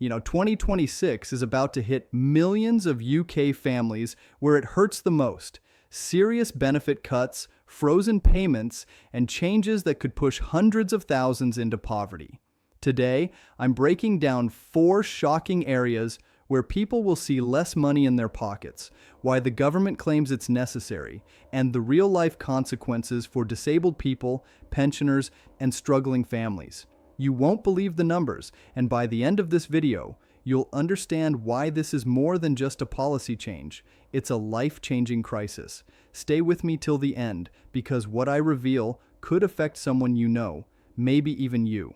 2026 is about to hit millions of UK families where it hurts the most. Serious benefit cuts, frozen payments, and changes that could push hundreds of thousands into poverty. Today, I'm breaking down 4 shocking areas where people will see less money in their pockets, why the government claims it's necessary, and the real-life consequences for disabled people, pensioners, and struggling families. You won't believe the numbers, and by the end of this video, you'll understand why this is more than just a policy change. It's a life-changing crisis. Stay with me till the end, because what I reveal could affect someone you know, maybe even you.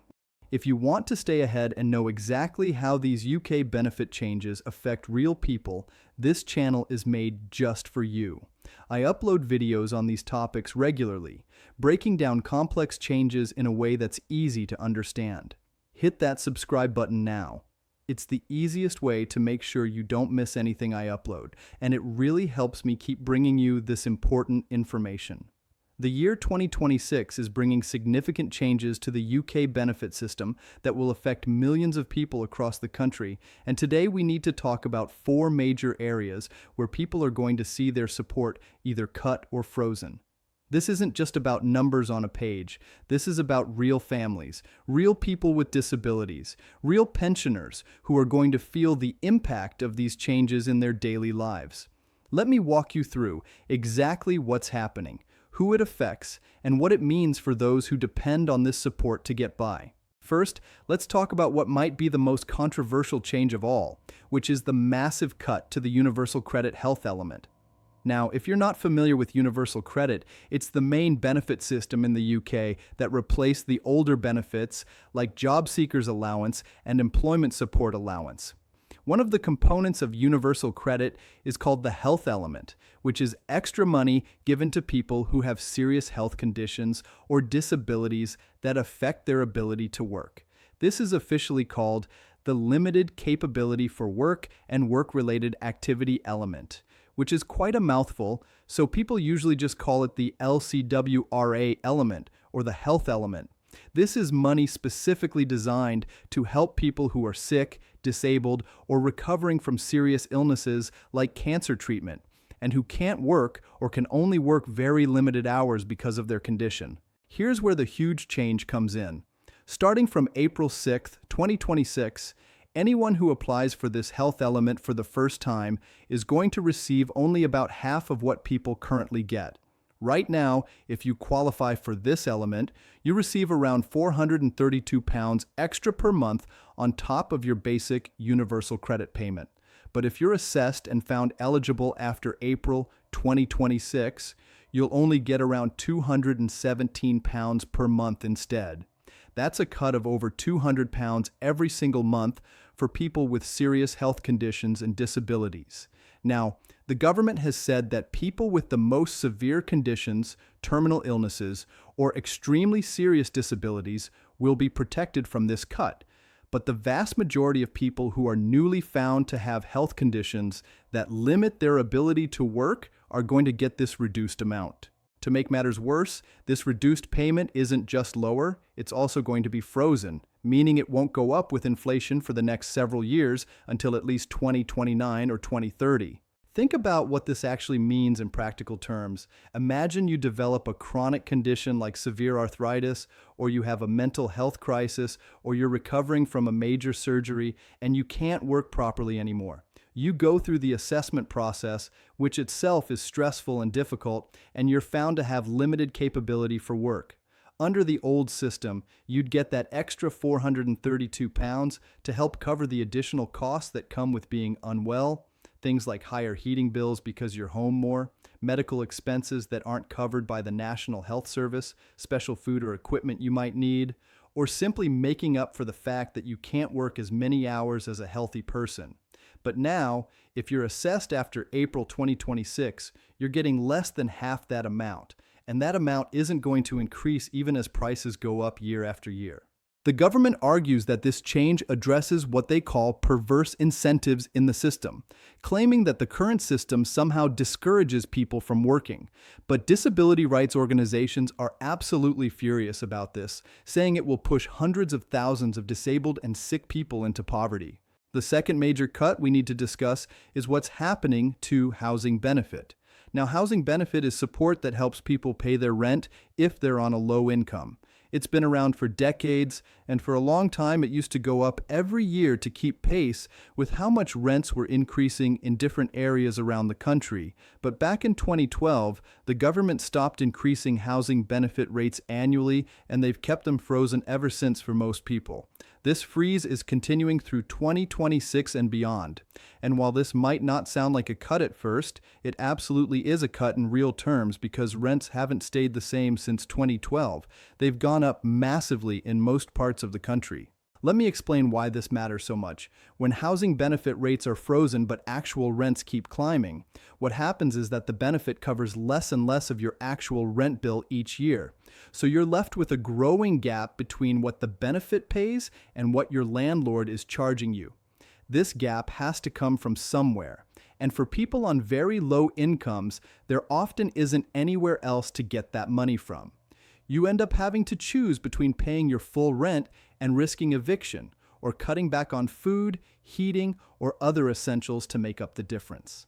If you want to stay ahead and know exactly how these UK benefit changes affect real people, this channel is made just for you. I upload videos on these topics regularly, breaking down complex changes in a way that's easy to understand. Hit that subscribe button now. It's the easiest way to make sure you don't miss anything I upload, and it really helps me keep bringing you this important information. The year 2026 is bringing significant changes to the UK benefit system that will affect millions of people across the country, and today we need to talk about 4 major areas where people are going to see their support either cut or frozen. This isn't just about numbers on a page. This is about real families, real people with disabilities, real pensioners who are going to feel the impact of these changes in their daily lives. Let me walk you through exactly what's happening, who it affects, and what it means for those who depend on this support to get by. First, let's talk about what might be the most controversial change of all, which is the massive cut to the Universal Credit health element. Now, if you're not familiar with Universal Credit, it's the main benefit system in the UK that replaced the older benefits like Job Seekers Allowance and Employment Support Allowance. One of the components of Universal Credit is called the health element, which is extra money given to people who have serious health conditions or disabilities that affect their ability to work. This is officially called the Limited Capability for Work and Work-Related Activity element, which is quite a mouthful, so people usually just call it the LCWRA element or the health element. This is money specifically designed to help people who are sick, disabled, or recovering from serious illnesses like cancer treatment, and who can't work or can only work very limited hours because of their condition. Here's where the huge change comes in. Starting from April 6, 2026, anyone who applies for this health element for the first time is going to receive only about half of what people currently get. Right now, if you qualify for this element, you receive around £432 extra per month on top of your basic universal credit payment. But if you're assessed and found eligible after April 2026, you'll only get around £217 per month instead. That's a cut of over £200 every single month for people with serious health conditions and disabilities. Now, the government has said that people with the most severe conditions, terminal illnesses, or extremely serious disabilities will be protected from this cut. But the vast majority of people who are newly found to have health conditions that limit their ability to work are going to get this reduced amount. To make matters worse, this reduced payment isn't just lower, it's also going to be frozen, meaning it won't go up with inflation for the next several years until at least 2029 or 2030. Think about what this actually means in practical terms. Imagine you develop a chronic condition like severe arthritis, or you have a mental health crisis, or you're recovering from a major surgery and you can't work properly anymore. You go through the assessment process, which itself is stressful and difficult, and you're found to have limited capability for work. Under the old system, you'd get that extra £432 to help cover the additional costs that come with being unwell, things like higher heating bills because you're home more, medical expenses that aren't covered by the National Health Service, special food or equipment you might need, or simply making up for the fact that you can't work as many hours as a healthy person. But now, if you're assessed after April 2026, you're getting less than half that amount, and that amount isn't going to increase even as prices go up year after year. The government argues that this change addresses what they call perverse incentives in the system, claiming that the current system somehow discourages people from working. But disability rights organizations are absolutely furious about this, saying it will push hundreds of thousands of disabled and sick people into poverty. The second major cut we need to discuss is what's happening to housing benefit. Now, housing benefit is support that helps people pay their rent if they're on a low income. It's been around for decades, and for a long time it used to go up every year to keep pace with how much rents were increasing in different areas around the country. But back in 2012, the government stopped increasing housing benefit rates annually, and they've kept them frozen ever since for most people. This freeze is continuing through 2026 and beyond. And while this might not sound like a cut at first, it absolutely is a cut in real terms because rents haven't stayed the same since 2012. They've gone up massively in most parts of the country. Let me explain why this matters so much. When housing benefit rates are frozen but actual rents keep climbing, what happens is that the benefit covers less and less of your actual rent bill each year. So you're left with a growing gap between what the benefit pays and what your landlord is charging you. This gap has to come from somewhere. And for people on very low incomes, there often isn't anywhere else to get that money from. You end up having to choose between paying your full rent and risking eviction, or cutting back on food, heating, or other essentials to make up the difference.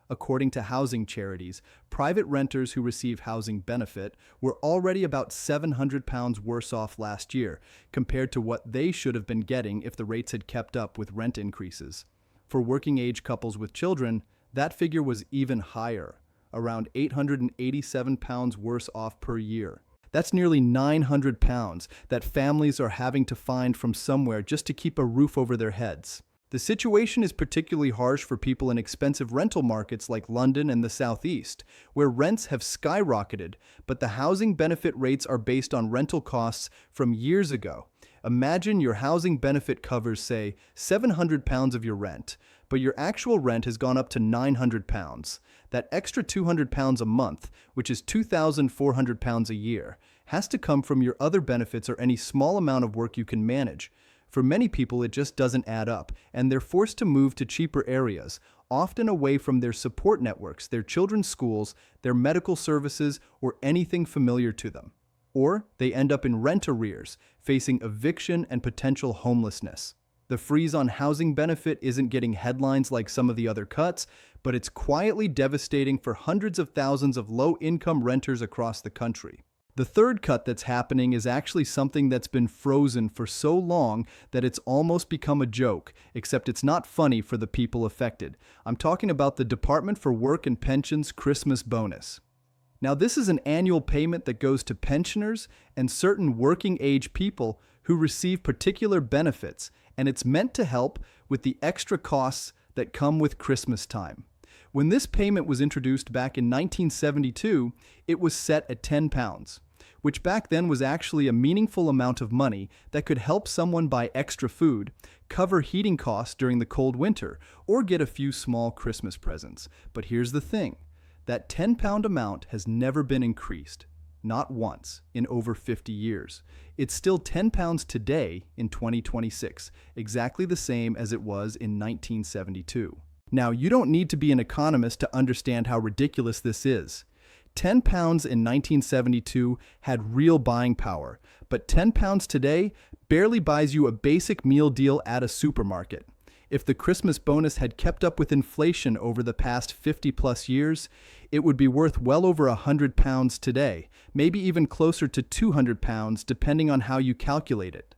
According to housing charities, private renters who receive housing benefit were already about £700 worse off last year compared to what they should have been getting if the rates had kept up with rent increases. For working-age couples with children, that figure was even higher, around £887 worse off per year. That's nearly £900 that families are having to find from somewhere just to keep a roof over their heads. The situation is particularly harsh for people in expensive rental markets like London and the Southeast, where rents have skyrocketed, but the housing benefit rates are based on rental costs from years ago. Imagine your housing benefit covers, say, £700 of your rent, but your actual rent has gone up to £900. That extra £200 a month, which is £2,400 a year, has to come from your other benefits or any small amount of work you can manage. For many people, it just doesn't add up, and they're forced to move to cheaper areas, often away from their support networks, their children's schools, their medical services, or anything familiar to them. Or they end up in rent arrears, facing eviction and potential homelessness. The freeze on housing benefit isn't getting headlines like some of the other cuts, but it's quietly devastating for hundreds of thousands of low-income renters across the country. The third cut that's happening is actually something that's been frozen for so long that it's almost become a joke, except it's not funny for the people affected. I'm talking about the Department for Work and Pensions Christmas bonus. Now, this is an annual payment that goes to pensioners and certain working-age people who receive particular benefits, and it's meant to help with the extra costs that come with Christmas time. When this payment was introduced back in 1972, it was set at £10, which back then was actually a meaningful amount of money that could help someone buy extra food, cover heating costs during the cold winter, or get a few small Christmas presents. But here's the thing. That £10 amount has never been increased, not once, in over 50 years. It's still £10 today in 2026, exactly the same as it was in 1972. Now, you don't need to be an economist to understand how ridiculous this is. £10 in 1972 had real buying power, but £10 today barely buys you a basic meal deal at a supermarket. If the Christmas bonus had kept up with inflation over the past 50-plus years, it would be worth well over £100 today, maybe even closer to £200 depending on how you calculate it.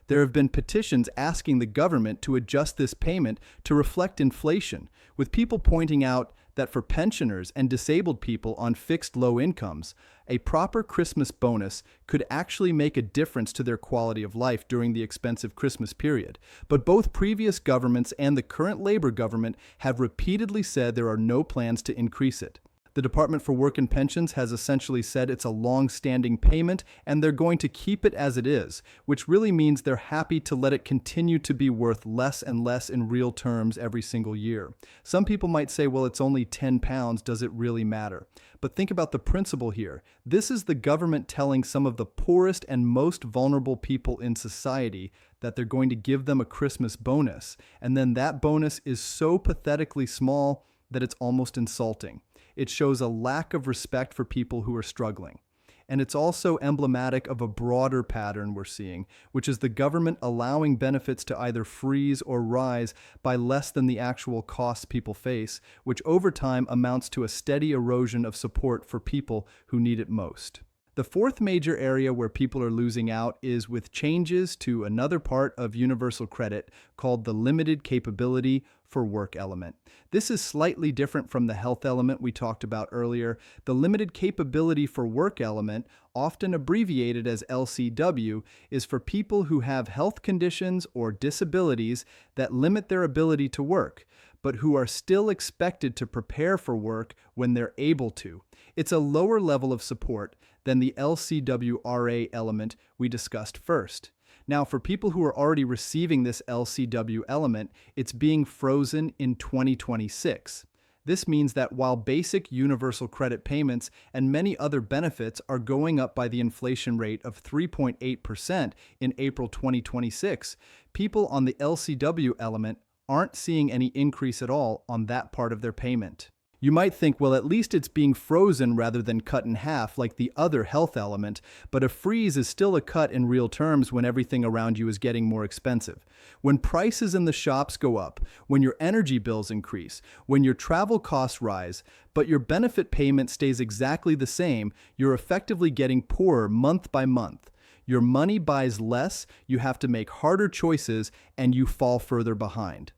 There have been petitions asking the government to adjust this payment to reflect inflation, with people pointing out that for pensioners and disabled people on fixed low incomes, a proper Christmas bonus could actually make a difference to their quality of life during the expensive Christmas period. But both previous governments and the current Labor government have repeatedly said there are no plans to increase it. The Department for Work and Pensions has essentially said it's a long-standing payment and they're going to keep it as it is, which really means they're happy to let it continue to be worth less and less in real terms every single year. Some people might say, well, it's only £10, does it really matter? But think about the principle here. This is the government telling some of the poorest and most vulnerable people in society that they're going to give them a Christmas bonus, and then that bonus is so pathetically small that it's almost insulting. It shows a lack of respect for people who are struggling. And it's also emblematic of a broader pattern we're seeing, which is the government allowing benefits to either freeze or rise by less than the actual costs people face, which over time amounts to a steady erosion of support for people who need it most. The fourth major area where people are losing out is with changes to another part of universal credit called the limited capability for work element. This is slightly different from the health element we talked about earlier. The limited capability for work element, often abbreviated as LCW, is for people who have health conditions or disabilities that limit their ability to work, but who are still expected to prepare for work when they're able to. It's a lower level of support than the LCWRA element we discussed first. Now, for people who are already receiving this LCW element, it's being frozen in 2026. This means that while basic universal credit payments and many other benefits are going up by the inflation rate of 3.8% in April 2026, people on the LCW element aren't seeing any increase at all on that part of their payment. You might think, well, at least it's being frozen rather than cut in half like the other health element, but a freeze is still a cut in real terms when everything around you is getting more expensive. When prices in the shops go up, when your energy bills increase, when your travel costs rise, but your benefit payment stays exactly the same, you're effectively getting poorer month by month. Your money buys less, you have to make harder choices, and you fall further behind.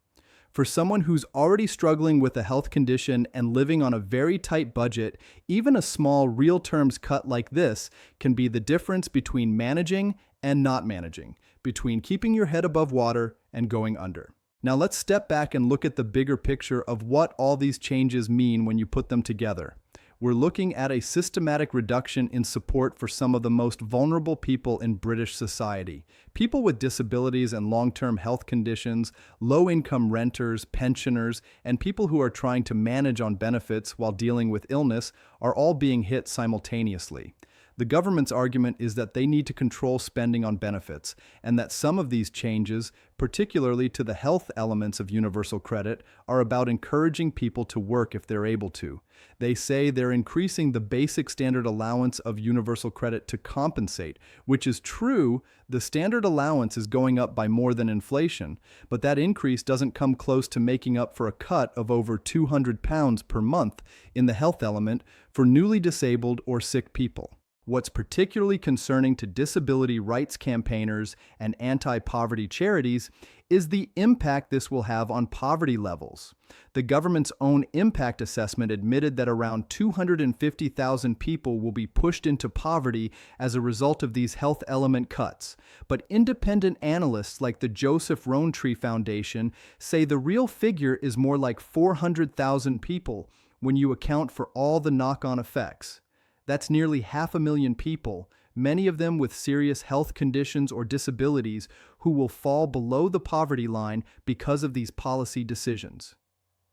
For someone who's already struggling with a health condition and living on a very tight budget, even a small real terms cut like this can be the difference between managing and not managing, between keeping your head above water and going under. Now let's step back and look at the bigger picture of what all these changes mean when you put them together. We're looking at a systematic reduction in support for some of the most vulnerable people in British society. People with disabilities and long-term health conditions, low-income renters, pensioners, and people who are trying to manage on benefits while dealing with illness are all being hit simultaneously. The government's argument is that they need to control spending on benefits, and that some of these changes, particularly to the health elements of universal credit, are about encouraging people to work if they're able to. They say they're increasing the basic standard allowance of universal credit to compensate, which is true. The standard allowance is going up by more than inflation, but that increase doesn't come close to making up for a cut of over £200 per month in the health element for newly disabled or sick people. What's particularly concerning to disability rights campaigners and anti-poverty charities is the impact this will have on poverty levels. The government's own impact assessment admitted that around 250,000 people will be pushed into poverty as a result of these health element cuts. But independent analysts like the Joseph Rowntree Foundation say the real figure is more like 400,000 people when you account for all the knock-on effects. That's nearly 500,000 people, many of them with serious health conditions or disabilities, who will fall below the poverty line because of these policy decisions.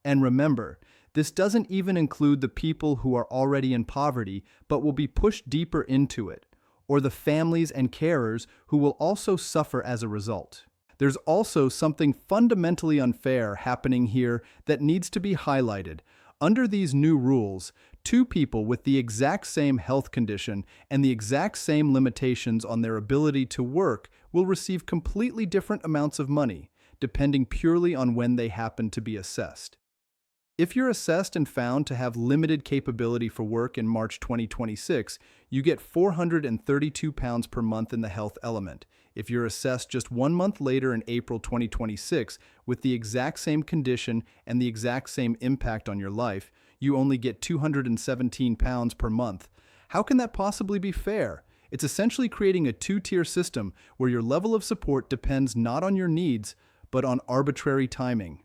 And remember, this doesn't even include the people who are already in poverty but will be pushed deeper into it, or the families and carers who will also suffer as a result. There's also something fundamentally unfair happening here that needs to be highlighted. Under these new rules, two people with the exact same health condition and the exact same limitations on their ability to work will receive completely different amounts of money, depending purely on when they happen to be assessed. If you're assessed and found to have limited capability for work in March 2026, you get £432 per month in the health element. If you're assessed just 1 month later in April 2026 with the exact same condition and the exact same impact on your life, you only get £217 per month. How can that possibly be fair? It's essentially creating a two-tier system where your level of support depends not on your needs, but on arbitrary timing.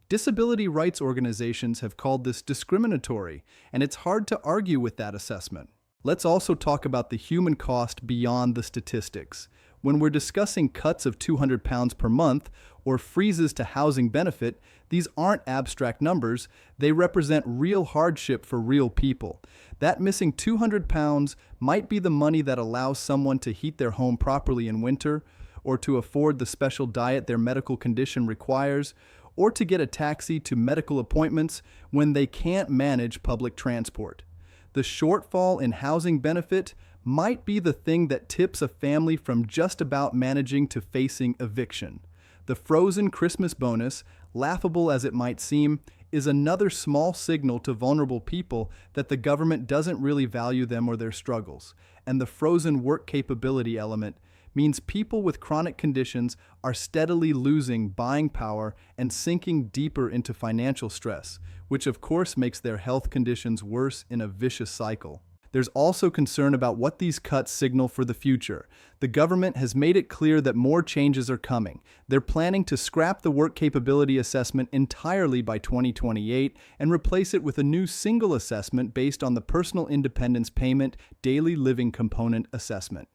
Disability rights organizations have called this discriminatory, and it's hard to argue with that assessment. Let's also talk about the human cost beyond the statistics. When we're discussing cuts of £200 per month or freezes to housing benefit, these aren't abstract numbers, they represent real hardship for real people. That missing £200 might be the money that allows someone to heat their home properly in winter, or to afford the special diet their medical condition requires, or to get a taxi to medical appointments when they can't manage public transport. The shortfall in housing benefit might be the thing that tips a family from just about managing to facing eviction. The frozen Christmas bonus, laughable as it might seem, is another small signal to vulnerable people that the government doesn't really value them or their struggles. And the frozen work capability element means people with chronic conditions are steadily losing buying power and sinking deeper into financial stress, which of course makes their health conditions worse in a vicious cycle. There's also concern about what these cuts signal for the future. The government has made it clear that more changes are coming. They're planning to scrap the work capability assessment entirely by 2028 and replace it with a new single assessment based on the personal independence payment daily living component assessment.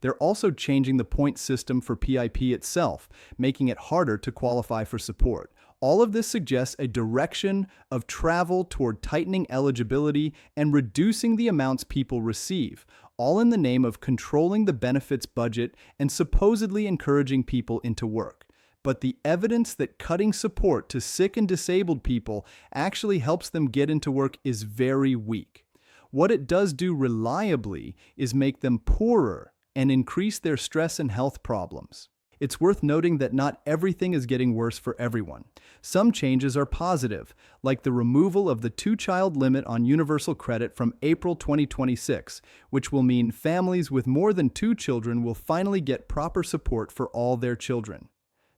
They're also changing the point system for PIP itself, making it harder to qualify for support. All of this suggests a direction of travel toward tightening eligibility and reducing the amounts people receive, all in the name of controlling the benefits budget and supposedly encouraging people into work. But the evidence that cutting support to sick and disabled people actually helps them get into work is very weak. What it does do reliably is make them poorer and increase their stress and health problems. It's worth noting that not everything is getting worse for everyone. Some changes are positive, like the removal of the two-child limit on universal credit from April 2026, which will mean families with more than 2 children will finally get proper support for all their children.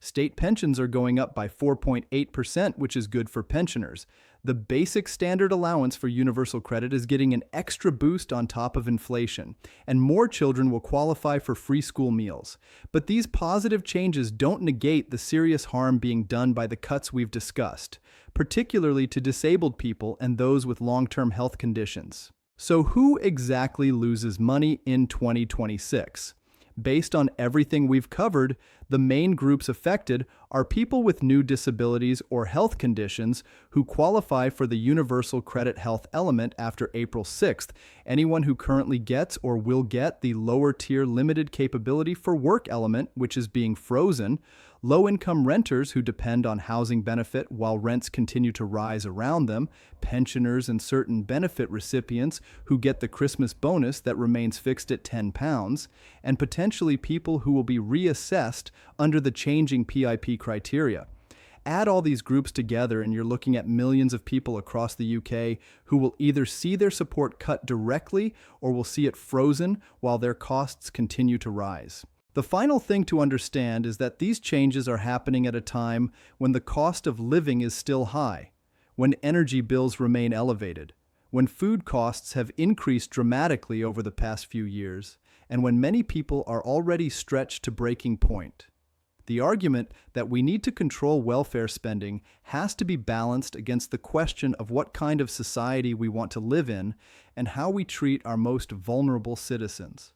State pensions are going up by 4.8%, which is good for pensioners. The basic standard allowance for universal credit is getting an extra boost on top of inflation, and more children will qualify for free school meals. But these positive changes don't negate the serious harm being done by the cuts we've discussed, particularly to disabled people and those with long-term health conditions. So who exactly loses money in 2026? Based on everything we've covered, the main groups affected are people with new disabilities or health conditions who qualify for the Universal Credit Health element after April 6th, anyone who currently gets or will get the lower-tier limited capability for work element, which is being frozen, low-income renters who depend on housing benefit while rents continue to rise around them, pensioners and certain benefit recipients who get the Christmas bonus that remains fixed at £10, and potentially people who will be reassessed under the changing PIP criteria. Add all these groups together and you're looking at millions of people across the UK who will either see their support cut directly or will see it frozen while their costs continue to rise. The final thing to understand is that these changes are happening at a time when the cost of living is still high, when energy bills remain elevated, when food costs have increased dramatically over the past few years, and when many people are already stretched to breaking point. The argument that we need to control welfare spending has to be balanced against the question of what kind of society we want to live in and how we treat our most vulnerable citizens.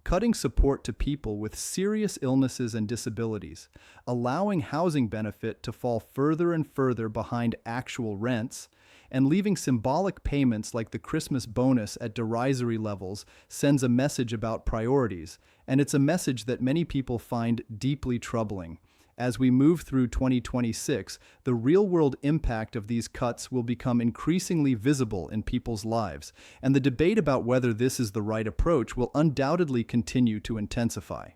Cutting support to people with serious illnesses and disabilities, allowing housing benefit to fall further and further behind actual rents, and leaving symbolic payments like the Christmas bonus at derisory levels sends a message about priorities, and it's a message that many people find deeply troubling. As we move through 2026, the real-world impact of these cuts will become increasingly visible in people's lives, and the debate about whether this is the right approach will undoubtedly continue to intensify.